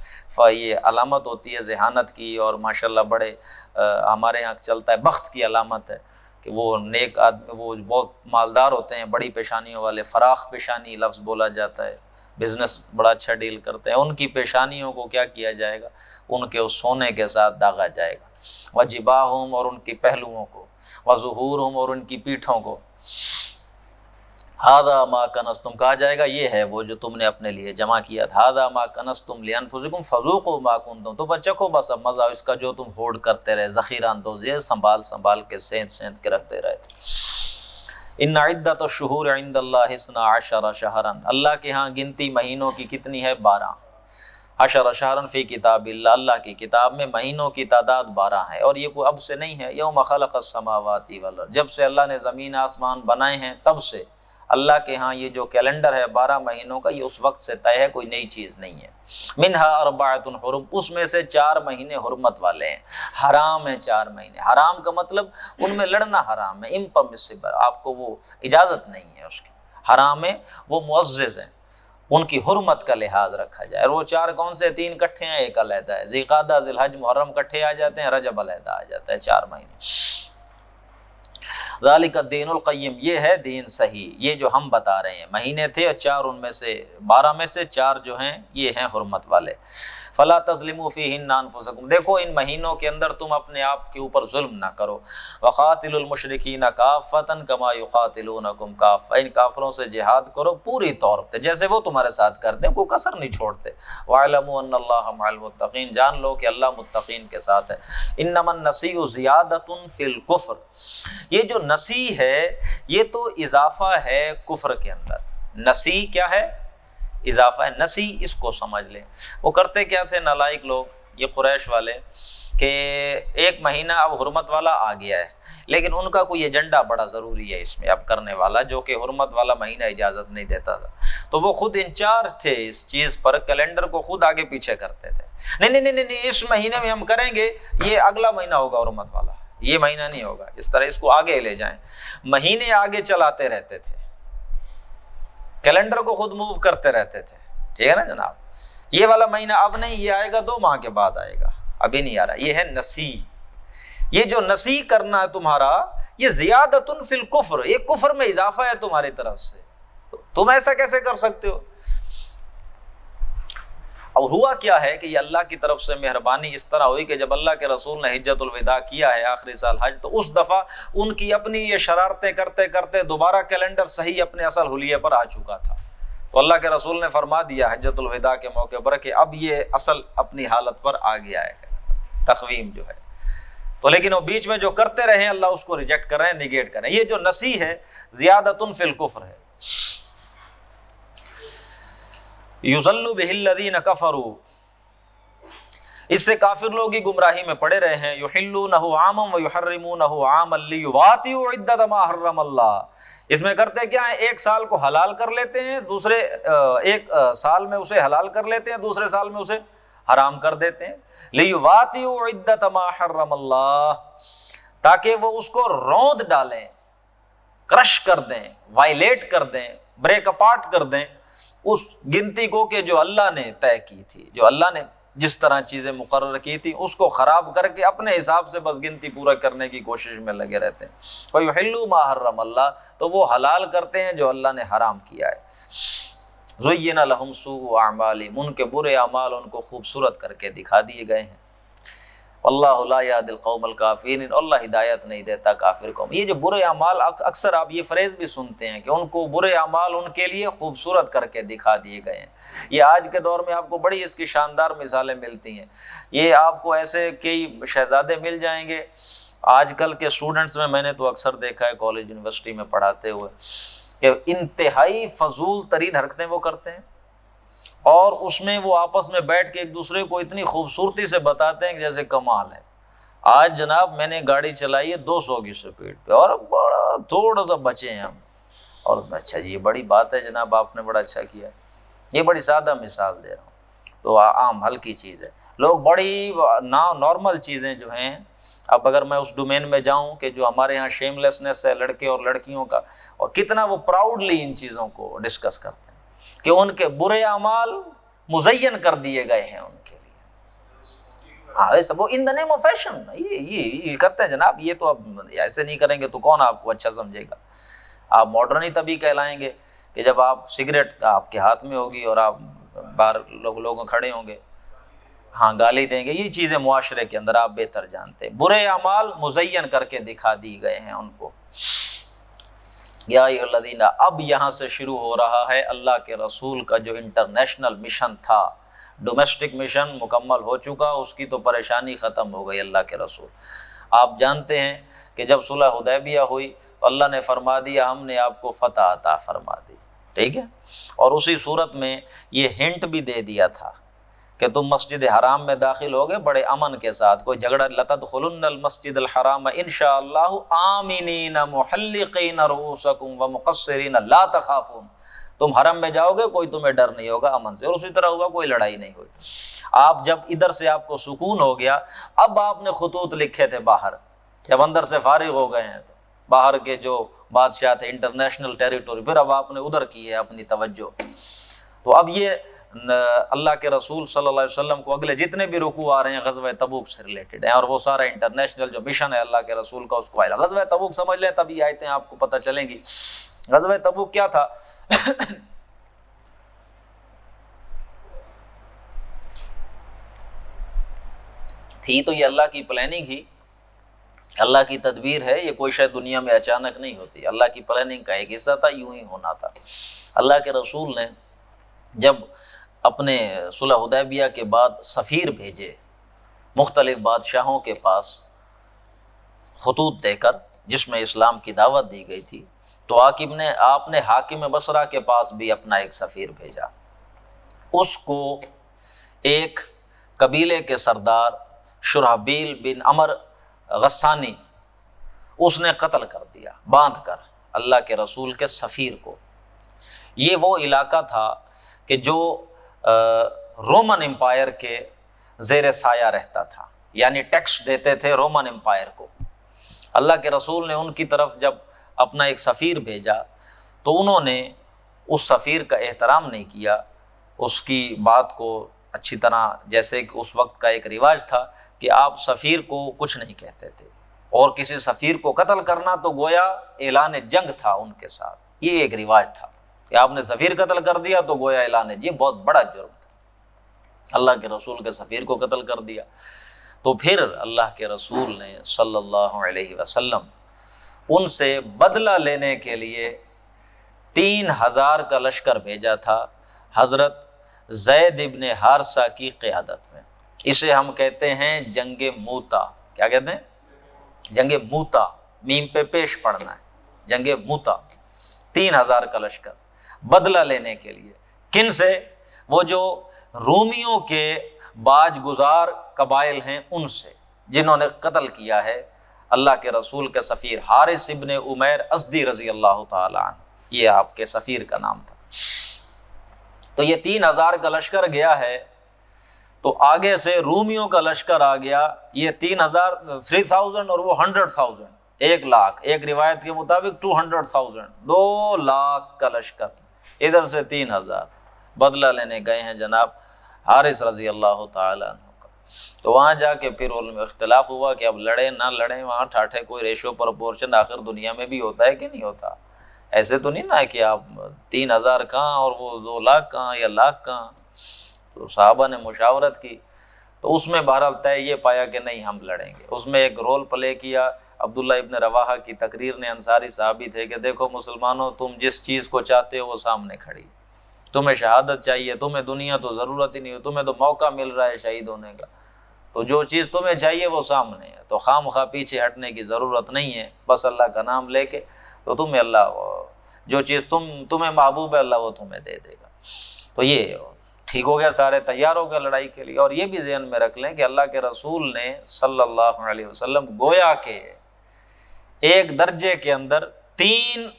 یہ علامت ہوتی ہے ذہانت کی, اور ماشاءاللہ بڑے ہمارے یہاں چلتا ہے بخت کی علامت ہے کہ وہ نیک آدمی, وہ بہت مالدار ہوتے ہیں, بڑی پیشانیوں والے, فراخ پیشانی لفظ بولا جاتا ہے, بزنس بڑا اچھا ڈیل کرتے ہیں. ان کی پیشانیوں کو کیا کیا جائے گا, ان کے اس سونے کے ساتھ داغا جائے گا. وجباہہم, اور ان کی پہلوؤں کو, وظہورہم, اور ان کی پیٹھوں کو. ھذا ما کنزتم, کہا جائے گا یہ ہے وہ جو تم نے اپنے لیے جمع کیا تھا. ھذا ما کنزتم لانفسکم فذوقوا ما کنتم, تو بس چکھو بس اب مزہ اس کا جو تم ہوڑ کرتے رہے, ذخیرہ اندوزی سنبھال سنبھال کے سینت سینت کے رکھتے رہے تھے. ان عدۃ الشہور عند اللہ 12 شہرا, اللہ کے ہاں گنتی مہینوں کی کتنی ہے؟ 12. 10 شہرا فی کتاب اللہ, اللہ کی کتاب میں مہینوں کی تعداد 12 ہے, اور یہ کوئی اب سے نہیں ہے. یوم خلق السماوات والارض, جب سے اللہ نے زمین آسمان بنائے ہیں تب سے اللہ کے ہاں یہ جو کیلنڈر ہے 12 مہینوں کا, یہ اس وقت سے طے ہے, کوئی نئی چیز نہیں ہے. منہا 4 حرم, اس میں سے 4 مہینے حرمت والے ہیں. حرام ہیں 4 مہینے. حرام کا مطلب ان میں لڑنا حرام ہے, امپرمسیبل, آپ کو وہ اجازت نہیں ہے اس کی. حرام ہے وہ معزز ہیں, ان کی حرمت کا لحاظ رکھا جائے. اور وہ 4 کون سے؟ 3 اکٹھے ہیں, ایک علیحدہ ہے. ذی قعدہ, ذی الحج, محرم اکٹھے آ جاتے ہیں, رجب علیحدہ آ جاتا ہے. 4 مہینے. ذالک الدین القیم, یہ ہے دین صحیح. یہ جو ہم بتا رہے ہیں مہینے تھے, 4 ان میں سے 12 میں سے 4 جو ہیں یہ ہیں حرمت والے. فلا تظلموا فیہن انفسکم, دیکھو ان مہینوں کے اندر تم اپنے آپ کے اوپر ظلم نہ کرو. وقاتلوا المشرکین کافۃ کما یقاتلونکم کافۃ, ان کافروں سے جہاد کرو پوری طور پہ جیسے وہ تمہارے ساتھ کرتے ہیں, کوئی کسر نہیں چھوڑتے. واعلموا ان اللہ مع المتقین, جان لو کہ اللہ متقین کے ساتھ ہے. انما النسیء زیادۃ فی الکفر, یہ جو نسی ہے یہ تو اضافہ ہے کفر کے اندر. نسی کیا ہے؟ اضافہ ہے. نسی اس کو سمجھ لیں. وہ کرتے کیا تھے نالائق لوگ, یہ قریش والے, کہ ایک مہینہ اب حرمت والا آ گیا ہے, لیکن ان کا کوئی ایجنڈا بڑا ضروری ہے اس میں اب کرنے والا, جو کہ حرمت والا مہینہ اجازت نہیں دیتا تھا. تو وہ خود انچارج تھے اس چیز پر, کیلنڈر کو خود آگے پیچھے کرتے تھے. نہیں اس مہینے میں ہم کریں گے, یہ اگلا مہینہ ہوگا حرمت والا, یہ مہینہ نہیں ہوگا. اس طرح اس کو آگے لے جائیں, مہینے آگے چلاتے رہتے تھے, کیلنڈر کو خود موو کرتے رہتے تھے. ٹھیک ہے نا جناب, یہ والا مہینہ اب نہیں, یہ آئے گا 2 ماہ کے بعد آئے گا, ابھی نہیں آ رہا. یہ ہے نسی. یہ جو نسی کرنا ہے تمہارا, یہ زیادۃ فی الکفر, یہ کفر میں اضافہ ہے تمہاری طرف سے. تم ایسا کیسے کر سکتے ہو؟ اور ہوا کیا ہے کہ یہ اللہ کی طرف سے مہربانی اس طرح ہوئی کہ جب اللہ کے رسول نے حجۃ الوداع کیا ہے آخری سال حج, تو اس دفعہ ان کی اپنی یہ شرارتیں کرتے کرتے دوبارہ کیلنڈر صحیح اپنے اصل حلیے پر آ چکا تھا. تو اللہ کے رسول نے فرما دیا حجۃ الوداع کے موقع پر کہ اب یہ اصل اپنی حالت پر آ گیا ہے, تقویم جو ہے. تو لیکن وہ بیچ میں جو کرتے رہے اللہ اس کو ریجیکٹ کر رہے ہیں, نیگیٹ کر رہے ہیں. یہ جو نسی ہے زیادۃ فی الکفر ہے. یضل بہ الذین کفروا, اس سے کافر لوگ ہی گمراہی میں پڑے رہے ہیں. یحلونہ عاما ویحرمونہ عاما لیواطئوا عدۃ ما حرم اللہ. اس میں کرتے کیا ہے، ایک سال کو حلال کر لیتے ہیں، دوسرے ایک سال میں اسے حلال کر لیتے ہیں، دوسرے سال میں اسے حرام کر دیتے ہیں. لیواطئوا عدۃ ما حرم اللہ، تاکہ وہ اس کو روند ڈالیں، کرش کر دیں، وائلیٹ کر دیں، بریک اپارٹ کر دیں اس گنتی کو کہ جو اللہ نے طے کی تھی، جو اللہ نے جس طرح چیزیں مقرر کی تھی اس کو خراب کر کے اپنے حساب سے بس گنتی پورا کرنے کی کوشش میں لگے رہتے ہیں. وَيُحِلُّوا مَا حَرَّمَ اللَّهُ، تو وہ حلال کرتے ہیں جو اللہ نے حرام کیا ہے. زُيِّنَ لَهُمْ سُوءُ أَعْمَالِهِمْ، ان کے برے اعمال ان کو خوبصورت کر کے دکھا دیے گئے ہیں. اللہ لا یہدی القوم الکافرین، اللہ ہدایت نہیں دیتا کافر قوم. یہ جو برے اعمال، اکثر آپ یہ فریز بھی سنتے ہیں کہ ان کو برے اعمال ان کے لیے خوبصورت کر کے دکھا دیے گئے ہیں. یہ آج کے دور میں آپ کو بڑی اس کی شاندار مثالیں ملتی ہیں. یہ آپ کو ایسے کئی شہزادے مل جائیں گے آج کل کے اسٹوڈنٹس میں نے تو اکثر دیکھا ہے کالج یونیورسٹی میں پڑھاتے ہوئے کہ انتہائی فضول ترین حرکتیں وہ کرتے ہیں، اور اس میں وہ آپس میں بیٹھ کے ایک دوسرے کو اتنی خوبصورتی سے بتاتے ہیں کہ جیسے کمال ہے. آج جناب میں نے گاڑی چلائی ہے 200 کی سپیڈ پہ اور بڑا تھوڑا سا بچے ہیں ہم، اور اچھا جی یہ بڑی بات ہے جناب، آپ نے بڑا اچھا کیا. یہ بڑی سادہ مثال دے رہا ہوں، تو عام ہلکی چیز ہے. لوگ بڑی نارمل چیزیں جو ہیں، اب اگر میں اس ڈومین میں جاؤں کہ جو ہمارے ہاں شیم لیسنس ہے لڑکے اور لڑکیوں کا، اور کتنا وہ پراؤڈلی ان چیزوں کو ڈسکس کرتے ہیں کہ ان کے برے اعمال مزین کر دیے گئے ہیں ان کے لیے. ہاں سب ان دا نیم آف فیشن یہ کرتے ہیں جناب. یہ تو اب ایسے نہیں کریں گے تو کون آپ کو اچھا سمجھے گا. آپ ماڈرن ہی تبھی کہلائیں گے کہ جب آپ سگریٹ آپ کے ہاتھ میں ہوگی اور آپ باہر لوگوں کھڑے ہوں گے، ہاں گالی دیں گے. یہ چیزیں معاشرے کے اندر آپ بہتر جانتے ہیں. برے اعمال مزین کر کے دکھا دی گئے ہیں ان کو. یا ایھا الذین، اب یہاں سے شروع ہو رہا ہے اللہ کے رسول کا جو انٹرنیشنل مشن تھا. ڈومیسٹک مشن مکمل ہو چکا، اس کی تو پریشانی ختم ہو گئی. اللہ کے رسول، آپ جانتے ہیں کہ جب صلح حدیبیہ ہوئی تو اللہ نے فرما دیا ہم نے آپ کو فتح عطا فرما دی، ٹھیک ہے. اور اسی صورت میں یہ ہنٹ بھی دے دیا تھا کہ تم مسجد حرام میں داخل ہوگے بڑے امن کے ساتھ، کوئی جھگڑا، لَتَدْخُلُنَّ الْمَسْجِدَ الْحَرَامَ إِنْ شَاءَ اللَّهُ آمِنِينَ مُحَلِّقِينَ رُؤُوسَكُمْ وَمُقَصِّرِينَ لَا تَخَافُونَ. تم حرم میں جاؤ گے کوئی تمہیں ڈر نہیں ہوگا، امن سے. اور اسی طرح ہوا، کوئی لڑائی نہیں ہوئی. آپ جب ادھر سے آپ کو سکون ہو گیا، اب آپ نے خطوط لکھے تھے باہر، جب اندر سے فارغ ہو گئے ہیں تو باہر کے جو بادشاہ تھے انٹرنیشنل ٹیریٹوری، پھر اب آپ نے ادھر کی ہے اپنی توجہ. تو اب یہ اللہ کے رسول صلی اللہ علیہ وسلم کو اگلے جتنے بھی رکوع آ رہے ہیں غزوہ تبوک سے ریلیٹڈ ہیں، اور وہ سارا انٹرنیشنل جو مشن ہے اللہ کے رسول کا اس کو آئے. غزوہ تبوک سمجھ لیں تبھی آیتیں آپ کو پتہ چلیں گی. غزوہ تبوک کیا تھا؟ تھی تو یہ اللہ کی پلاننگ ہی، اللہ کی تدبیر ہے. یہ کوئی شاید دنیا میں اچانک نہیں ہوتی، اللہ کی پلاننگ کا ایک حصہ تھا، یوں ہی ہونا تھا. اللہ کے رسول نے جب اپنے صلح حدیبیہ کے بعد سفیر بھیجے مختلف بادشاہوں کے پاس خطوط دے کر جس میں اسلام کی دعوت دی گئی تھی، تو آپ نے حاکم بصرہ کے پاس بھی اپنا ایک سفیر بھیجا. اس کو ایک قبیلے کے سردار شرحبیل بن عمر غسانی اس نے قتل کر دیا باندھ کر اللہ کے رسول کے سفیر کو. یہ وہ علاقہ تھا کہ جو رومن امپائر کے زیر سایہ رہتا تھا، یعنی ٹیکس دیتے تھے رومن امپائر کو. اللہ کے رسول نے ان کی طرف جب اپنا ایک سفیر بھیجا تو انہوں نے اس سفیر کا احترام نہیں کیا، اس کی بات کو اچھی طرح، جیسے کہ اس وقت کا ایک رواج تھا کہ آپ سفیر کو کچھ نہیں کہتے تھے، اور کسی سفیر کو قتل کرنا تو گویا اعلان جنگ تھا ان کے ساتھ. یہ ایک رواج تھا کہ آپ نے سفیر قتل کر دیا تو گویا اعلان جنگ، یہ بہت بڑا جرم تھا. اللہ کے رسول کے سفیر کو قتل کر دیا. تو پھر اللہ کے رسول نے صلی اللہ علیہ وسلم ان سے بدلہ لینے کے لیے 3000 کا لشکر بھیجا تھا حضرت زید ابن حارثہ کی قیادت میں. اسے ہم کہتے ہیں جنگ موتا. کیا کہتے ہیں؟ جنگ موتا. میم پہ پیش پڑھنا ہے، جنگ موتا. 3000 کا لشکر بدلہ لینے کے لیے. کن سے؟ وہ جو رومیوں کے باج گزار قبائل ہیں ان سے جنہوں نے قتل کیا ہے اللہ کے رسول کے سفیر حارث ابن عمیر ازدی رضی اللہ تعالی عنہ، یہ آپ کے سفیر کا نام تھا۔ تو یہ 3000 کا لشکر گیا ہے، تو آگے سے رومیوں کا لشکر آ گیا، یہ 3000 اور وہ 100,000، 1,00,000، ایک روایت کے مطابق 200,000، 2,00,000 کا لشکر، ادھر سے 3000 بدلہ لینے گئے ہیں جناب حارث رضی اللہ تعالی عنہ کا۔ تو وہاں جا کے پھر ان میں اختلاف ہوا کہ اب لڑیں نہ لڑیں، وہاں ٹھاٹھے کوئی ریشو پرپورشن آخر دنیا میں بھی ہوتا ہے کہ نہیں ہوتا، ایسے تو نہیں نا کہ آپ 3000 کہاں اور وہ 2,00,000 کہاں یا 1,00,000 کہاں۔ تو صحابہ نے مشاورت کی، تو اس میں بہرحال طے یہ پایا کہ نہیں ہم لڑیں گے۔ اس میں ایک رول پلے کیا عبداللہ ابن رواحہ کی تقریر نے، انصاری صحابی تھے، کہ دیکھو مسلمانوں، تم جس چیز کو چاہتے ہو وہ سامنے کھڑی، تمہیں شہادت چاہیے، تمہیں دنیا تو ضرورت ہی نہیں ہے، تمہیں تو موقع مل رہا ہے شہید ہونے کا، تو جو چیز تمہیں چاہیے وہ سامنے ہے، تو خام خواہ پیچھے ہٹنے کی ضرورت نہیں ہے، بس اللہ کا نام لے کے تو تمہیں اللہ جو چیز تمہیں محبوب ہے اللہ وہ تمہیں دے دے گا۔ تو یہ ٹھیک ہو گیا، سارے تیار ہو گئے لڑائی کے لیے۔ اور یہ بھی ذہن میں رکھ لیں کہ اللہ کے رسول نے صلی اللہ علیہ وسلم گویا کہ ایک درجے کے اندر 3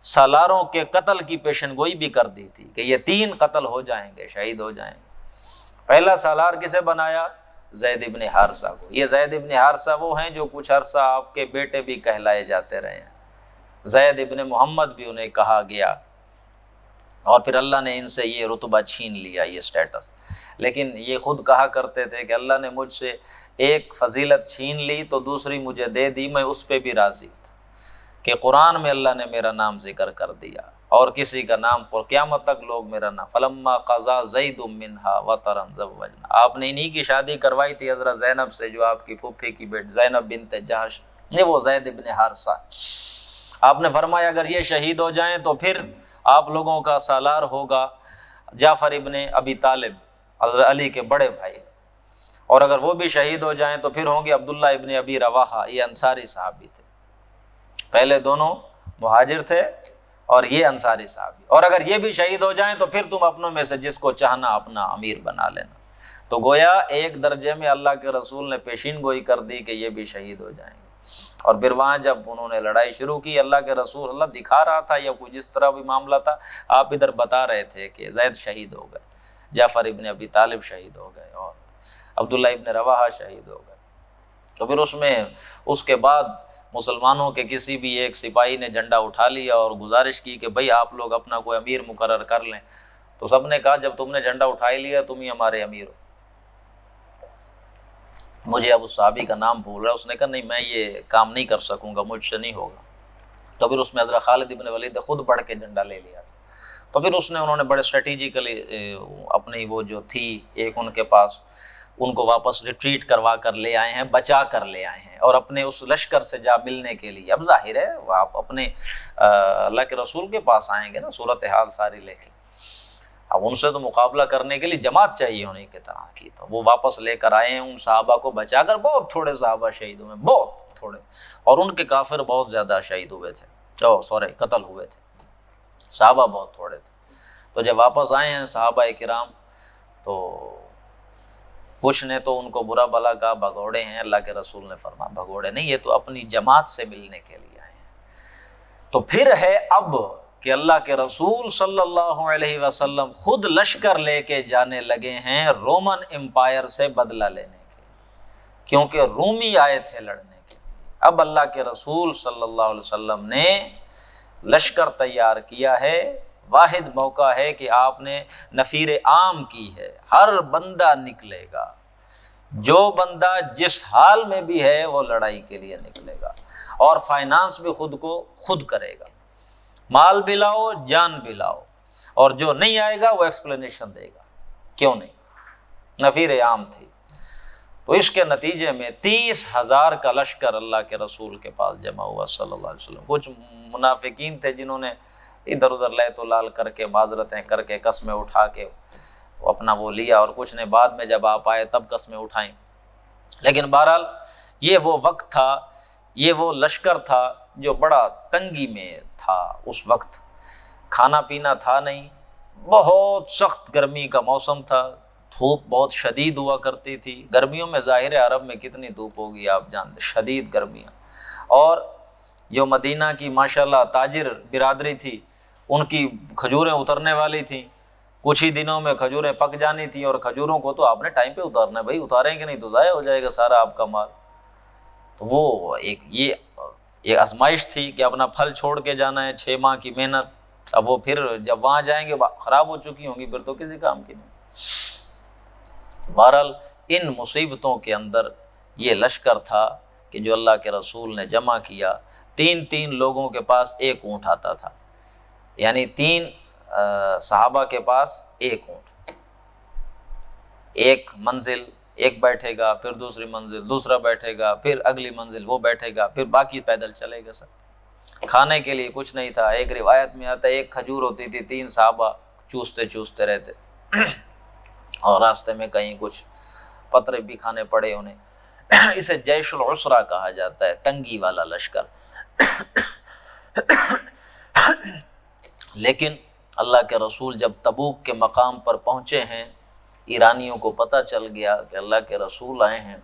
سالاروں کے قتل کی پیشن گوئی بھی کر دی تھی کہ یہ 3 قتل ہو جائیں گے، شہید ہو جائیں گے۔ پہلا سالار کسے بنایا؟ زید ابن حارثہ کو۔ یہ زید ابن حارثہ وہ ہیں جو کچھ عرصہ آپ کے بیٹے بھی کہلائے جاتے رہے ہیں، زید ابن محمد بھی انہیں کہا گیا، اور پھر اللہ نے ان سے یہ رتبہ چھین لیا، یہ سٹیٹس۔ لیکن یہ خود کہا کرتے تھے کہ اللہ نے مجھ سے ایک فضیلت چھین لی تو دوسری مجھے دے دی، میں اس پہ بھی راضی تھا کہ قرآن میں اللہ نے میرا نام ذکر کر دیا، اور کسی کا نام پر قیامت تک لوگ میرا نام فلما قضا زید منہا وطرا زوجنا، آپ نے انہی کی شادی کروائی تھی حضرت زینب سے، جو آپ کی پھوپھی کی بیٹی زینب بنت جہش، یہ وہ زید ابن حارثہ۔ آپ نے فرمایا اگر یہ شہید ہو جائیں تو پھر آپ لوگوں کا سالار ہوگا جعفر ابن ابی طالب، حضرت علی کے بڑے بھائی، اور اگر وہ بھی شہید ہو جائیں تو پھر ہوں گے عبداللہ ابن ابی رواحہ، یہ انصاری صحابی تھے، پہلے دونوں مہاجر تھے اور یہ انصاری صحابی، اور اگر یہ بھی شہید ہو جائیں تو پھر تم اپنوں میں سے جس کو چاہنا اپنا امیر بنا لینا۔ تو گویا ایک درجے میں اللہ کے رسول نے پیشین گوئی کر دی کہ یہ بھی شہید ہو جائیں گے۔ اور پھر وہاں جب انہوں نے لڑائی شروع کی، اللہ کے رسول، اللہ دکھا رہا تھا یا کوئی جس طرح بھی معاملہ تھا، آپ ادھر بتا رہے تھے کہ زید شہید ہو گئے، جعفر ابن ابی طالب شہید ہو گئے، اور عبداللہ ابن رواحہ شہید ہو گئے۔ تو پھر اس کے بعد مسلمانوں کے کسی بھی ایک سپاہی نے جھنڈا اٹھا لیا اور گزارش کی کہ بھئی آپ لوگ اپنا کوئی امیر مقرر کر لیں، تو سب نے کہا جب تم نے جھنڈا اٹھا ہی لیا تم ہی ہمارے امیر ہو۔ مجھے اب اس صحابی کا نام بھول رہا ہے، اس نے کہا نہیں میں یہ کام نہیں کر سکوں گا، مجھ سے نہیں ہوگا۔ تو پھر اس میں حضرت خالد ابن ولید نے خود بڑھ کے جھنڈا لے لیا تھا۔ تو پھر انہوں نے بڑے اسٹریٹجیکلی اپنی وہ جو تھی ایک ان کے پاس، ان کو واپس ریٹریٹ کروا کر لے آئے ہیں، بچا کر لے آئے ہیں، اور اپنے اس لشکر سے جا ملنے کے لیے۔ اب ظاہر ہے وہ آپ اپنے اللہ کے رسول کے پاس آئیں گے نا، صورتحال ساری لے کے، اب ان سے تو مقابلہ کرنے کے لیے جماعت چاہیے ہونے کی طرح کی، تو وہ واپس لے کر آئے ہیں ان صحابہ کو بچا کر۔ بہت تھوڑے صحابہ شہید ہوئے، بہت تھوڑے، اور ان کے کافر بہت زیادہ شہید ہوئے تھے، قتل ہوئے تھے، صحابہ بہت تھوڑے تھے۔ تو جب واپس آئے ہیں صحابہ کرام، تو کچھ نے تو ان کو برا بھلا کہا بھگوڑے ہیں، اللہ کے رسول نے فرمایا بھگوڑے نہیں، یہ تو اپنی جماعت سے ملنے کے لیے آئے ہیں۔ تو پھر ہے اب کہ اللہ کے رسول صلی اللہ علیہ وسلم خود لشکر لے کے جانے لگے ہیں رومن امپائر سے بدلہ لینے کے، کیونکہ رومی آئے تھے لڑنے کے لیے۔ اب اللہ کے رسول صلی اللہ علیہ وسلم نے لشکر تیار کیا ہے، واحد موقع ہے کہ آپ نے نفیر عام کی ہے، ہر بندہ نکلے گا، جو بندہ جس حال میں بھی ہے وہ لڑائی کے لیے نکلے گا، اور فائنانس بھی خود کرے گا، مال بھی لاؤ جان بھی لاؤ، اور جو نہیں آئے گا وہ ایکسپلینیشن دے گا کیوں نہیں۔ نفیر عام تھی۔ تو اس کے نتیجے میں 30,000 کا لشکر اللہ کے رسول کے پاس جمع ہوا صلی اللہ علیہ وسلم۔ کچھ منافقین تھے جنہوں نے ادھر ادھر لیت و لال کر کے، معذرتیں کر کے، قسمیں اٹھا کے اپنا وہ لیا، اور کچھ نے بعد میں جب آپ آئے تب قسمیں اٹھائیں۔ لیکن بہرحال یہ وہ وقت تھا، یہ وہ لشکر تھا جو بڑا تنگی میں تھا اس وقت، کھانا پینا تھا نہیں، بہت سخت گرمی کا موسم تھا، دھوپ بہت شدید ہوا کرتی تھی، گرمیوں میں ظاہر ہے عرب میں کتنی دھوپ ہوگی آپ جانتے، شدید گرمیاں. اور جو مدینہ کی ماشاءاللہ تاجر برادری تھی ان کی کھجوریں اترنے والی تھیں، کچھ ہی دنوں میں کھجوریں پک جانی تھیں، اور کھجوروں کو تو آپ نے ٹائم پہ اتارنا ہے بھائی، اتاریں گے نہیں تو ضائع ہو جائے گا سارا آپ کا مال. تو وہ ایک یہ آزمائش تھی کہ اپنا پھل چھوڑ کے جانا ہے، 6 ماہ کی محنت. اب وہ پھر جب وہاں جائیں گے خراب ہو چکی ہوں گی پھر تو کسی کام کی نہیں. بہرحال ان مصیبتوں کے اندر یہ لشکر تھا کہ جو اللہ کے رسول نے جمع کیا. 3 لوگوں کے پاس ایک اونٹ آتا تھا، یعنی 3 صحابہ کے پاس ایک اونٹ. ایک منزل ایک بیٹھے گا، پھر دوسری منزل دوسرا بیٹھے گا، پھر اگلی منزل وہ بیٹھے گا، پھر باقی پیدل چلے گا. سب کھانے کے لیے کچھ نہیں تھا. ایک روایت میں آتا ہے ایک کھجور ہوتی تھی، 3 صحابہ چوستے رہتے اور راستے میں کہیں کچھ پترے بھی کھانے پڑے انہیں. اسے جیش العسرہ کہا جاتا ہے، تنگی والا لشکر. لیکن اللہ کے رسول جب تبوک کے مقام پر پہنچے ہیں، ایرانیوں کو پتہ چل گیا کہ اللہ کے رسول آئے ہیں،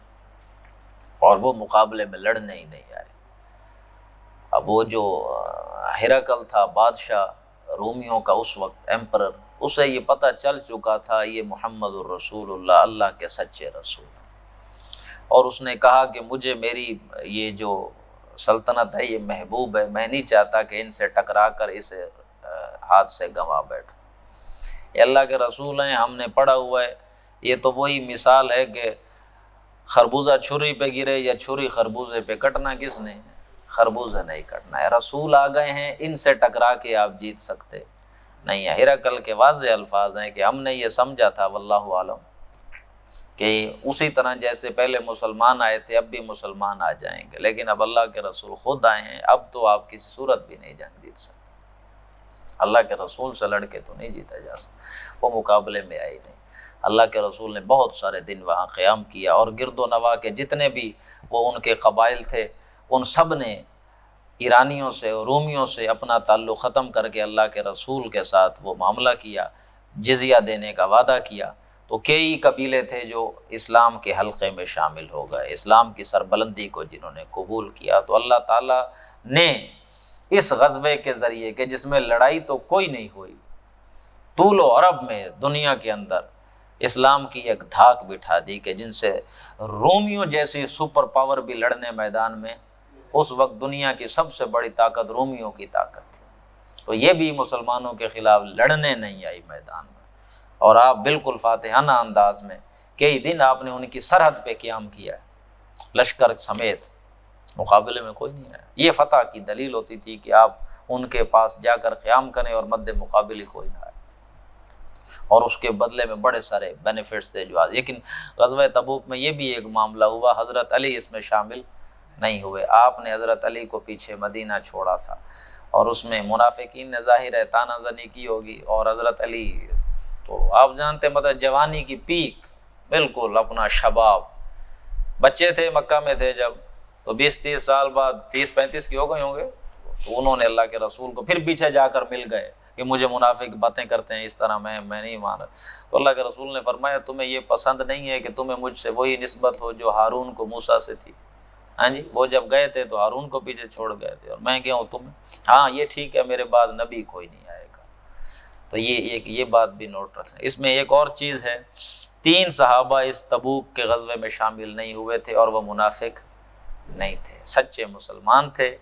اور وہ مقابلے میں لڑنے ہی نہیں آئے. اب وہ جو ہرقل تھا بادشاہ رومیوں کا اس وقت ایمپرر، اسے یہ پتہ چل چکا تھا یہ محمد الرسول اللہ اللہ کے سچے رسول ہیں. اور اس نے کہا کہ مجھے میری یہ جو سلطنت ہے یہ محبوب ہے، میں نہیں چاہتا کہ ان سے ٹکرا کر اسے ہاتھ سے گنوا بیٹھوں. یہ اللہ کے رسول ہیں، ہم نے پڑھا ہوا ہے. یہ تو وہی مثال ہے کہ خربوزہ چھری پہ گرے یا چھری خربوزے پہ، کٹنا کس نے؟ خربوزہ نہیں کٹنا ہے. رسول آ گئے ہیں، ان سے ٹکرا کے آپ جیت سکتے نہیں ہیں. ہرقل کے واضح الفاظ ہیں کہ ہم نے یہ سمجھا تھا واللہ عالم کہ اسی طرح جیسے پہلے مسلمان آئے تھے اب بھی مسلمان آ جائیں گے، لیکن اب اللہ کے رسول خود آئے ہیں، اب تو آپ کسی صورت بھی نہیں جنگ جیت سکتے. اللہ کے رسول سے لڑ کے تو نہیں جیتا جا سکتا. وہ مقابلے میں آئی نہیں. اللہ کے رسول نے بہت سارے دن وہاں قیام کیا، اور گرد و نواح کے جتنے بھی وہ ان کے قبائل تھے ان سب نے ایرانیوں سے اور رومیوں سے اپنا تعلق ختم کر کے اللہ کے رسول کے ساتھ وہ معاملہ کیا، جزیہ دینے کا وعدہ کیا. تو کئی قبیلے تھے جو اسلام کے حلقے میں شامل ہو گئے، اسلام کی سربلندی کو جنہوں نے قبول کیا. تو اللہ تعالیٰ نے اس غزوے کے ذریعے کہ جس میں لڑائی تو کوئی نہیں ہوئی، طول و عرب میں دنیا کے اندر اسلام کی ایک دھاک بٹھا دی کہ جن سے رومیوں جیسی سپر پاور بھی لڑنے میدان میں، اس وقت دنیا کی سب سے بڑی طاقت رومیوں کی طاقت تھی. تو یہ بھی مسلمانوں کے خلاف لڑنے نہیں آئی میدان میں، اور آپ بالکل فاتحانہ انداز میں کئی دن آپ نے ان کی سرحد پہ قیام کیا ہے لشکر سمیت، مقابلے میں کوئی نہیں آیا. یہ فتح کی دلیل ہوتی تھی کہ آپ ان کے پاس جا کر قیام کریں اور مد مقابل کوئی نہ آئے، اور اس کے بدلے میں بڑے سارے بینیفٹس تھے جو آج. لیکن غزوہ تبوک میں یہ بھی ایک معاملہ ہوا، حضرت علی اس میں شامل نہیں ہوئے. آپ نے حضرت علی کو پیچھے مدینہ چھوڑا تھا، اور اس میں منافقین نے ظاہر ہے تانا زنی کی ہوگی، اور حضرت علی تو آپ جانتے مطلب جوانی کی پیک، بالکل اپنا شباب، بچے تھے مکہ میں تھے جب، تو 20-30 سال بعد 30-35 کی ہو گئے ہوں گے، تو انہوں نے اللہ کے رسول کو پھر پیچھے جا کر مل گئے کہ مجھے منافق باتیں کرتے ہیں اس طرح، میں نہیں مانا. تو اللہ کے رسول نے فرمایا تمہیں یہ پسند نہیں ہے کہ تمہیں مجھ سے وہی نسبت ہو جو ہارون کو موسیٰ سے تھی. ہاں جی، وہ جب گئے تھے تو ہارون کو پیچھے چھوڑ گئے تھے، اور میں گیا ہوں تمہیں. ہاں یہ ٹھیک ہے، میرے بعد نبی کوئی نہیں آئے گا. تو یہ بات بھی نوٹ رکھیں. اس میں ایک اور چیز ہے، 3 صحابہ اس تبوک کے غزوے میں شامل نہیں ہوئے تھے، اور وہ منافق نہیں تھے، سچے مسلمان تھے.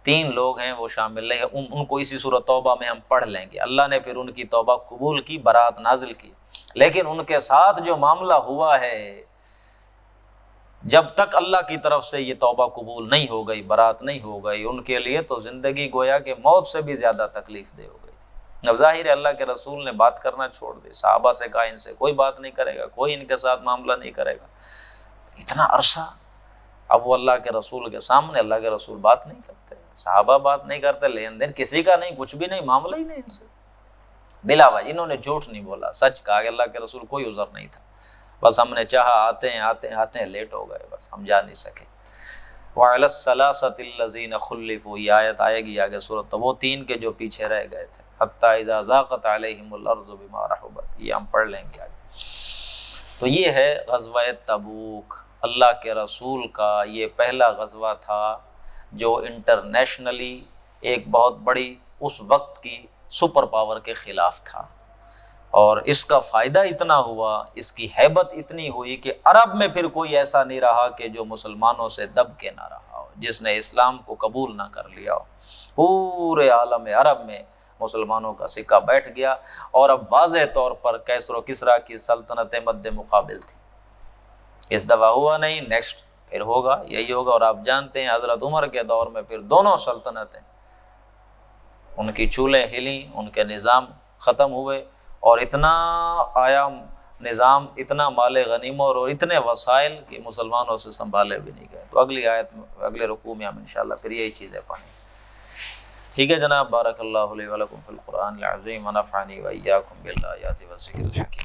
3 لوگ ہیں وہ شامل نہیں، ان کو اسی سورۃ توبہ میں ہم پڑھ لیں گے. اللہ نے پھر ان کی توبہ قبول کی، برات نازل کی. لیکن ان کے ساتھ جو معاملہ ہوا ہے، جب تک اللہ کی طرف سے یہ توبہ قبول نہیں ہو گئی، برات نہیں ہو گئی، ان کے لیے تو زندگی گویا کہ موت سے بھی زیادہ تکلیف دہ ہو گئی تھی. اب ظاہر ہے اللہ کے رسول نے بات کرنا چھوڑ دی، صحابہ سے کہا ان سے کوئی بات نہیں کرے گا، کوئی ان کے ساتھ معاملہ نہیں کرے گا. اتنا عرصہ اب وہ اللہ کے رسول کے سامنے، اللہ کے رسول بات نہیں کرتے، صحابہ بات نہیں کرتے، لین دین کسی کا نہیں، کچھ بھی نہیں، معاملہ ہی نہیں ان سے. بلا وجہ انہوں نے جھوٹ نہیں بولا، سچ کہا کہ اللہ کے رسول کوئی عذر نہیں تھا، بس ہم نے چاہا آتے ہیں لیٹ ہو گئے، بس ہم جا نہیں سکے. وَعَلَى الثَّلَاثَةِ الَّذِينَ خُلِّفُوا، یہ آیت آئے گی آگے سورۃ. تو وہ 3 کے جو پیچھے رہ گئے تھے، حَتَّى إِذَا ضَاقَتْ عَلَيْهِمُ الْأَرْضُ بِمَا رَحُبَتْ، یہ ہم پڑھ لیں گے آگے. تو یہ ہے غزوہ تبوک، اللہ کے رسول کا یہ پہلا غزوہ تھا جو انٹرنیشنلی ایک بہت بڑی اس وقت کی سپر پاور کے خلاف تھا، اور اس کا فائدہ اتنا ہوا، اس کی ہیبت اتنی ہوئی کہ عرب میں پھر کوئی ایسا نہیں رہا کہ جو مسلمانوں سے دب کے نہ رہا ہو، جس نے اسلام کو قبول نہ کر لیا ہو۔ پورے عالم عرب میں مسلمانوں کا سکہ بیٹھ گیا، اور اب واضح طور پر کیسر و کسریٰ کی سلطنتیں مد مقابل تھی۔ اس دفعہ ہوا نہیں، نیکسٹ پھر ہوگا، یہی ہوگا۔ اور آپ جانتے ہیں حضرت عمر کے دور میں پھر دونوں سلطنتیں، ان کی چولیں ہلیں، ان کے نظام ختم ہوئے، اور اتنا آیا نظام، اتنا مال غنیمت اور اتنے وسائل کہ مسلمانوں سے سنبھالے بھی نہیں گئے۔ تو اگلی آیت میں، اگلے رکوع میں ہم انشاءاللہ پھر یہی چیزیں پڑھیں گے۔ ٹھیک ہے جناب، بارک اللہ علیہ ولکم فی القرآن العظیم ونفعنی وإیاکم بالآیات والذکر الحکیم۔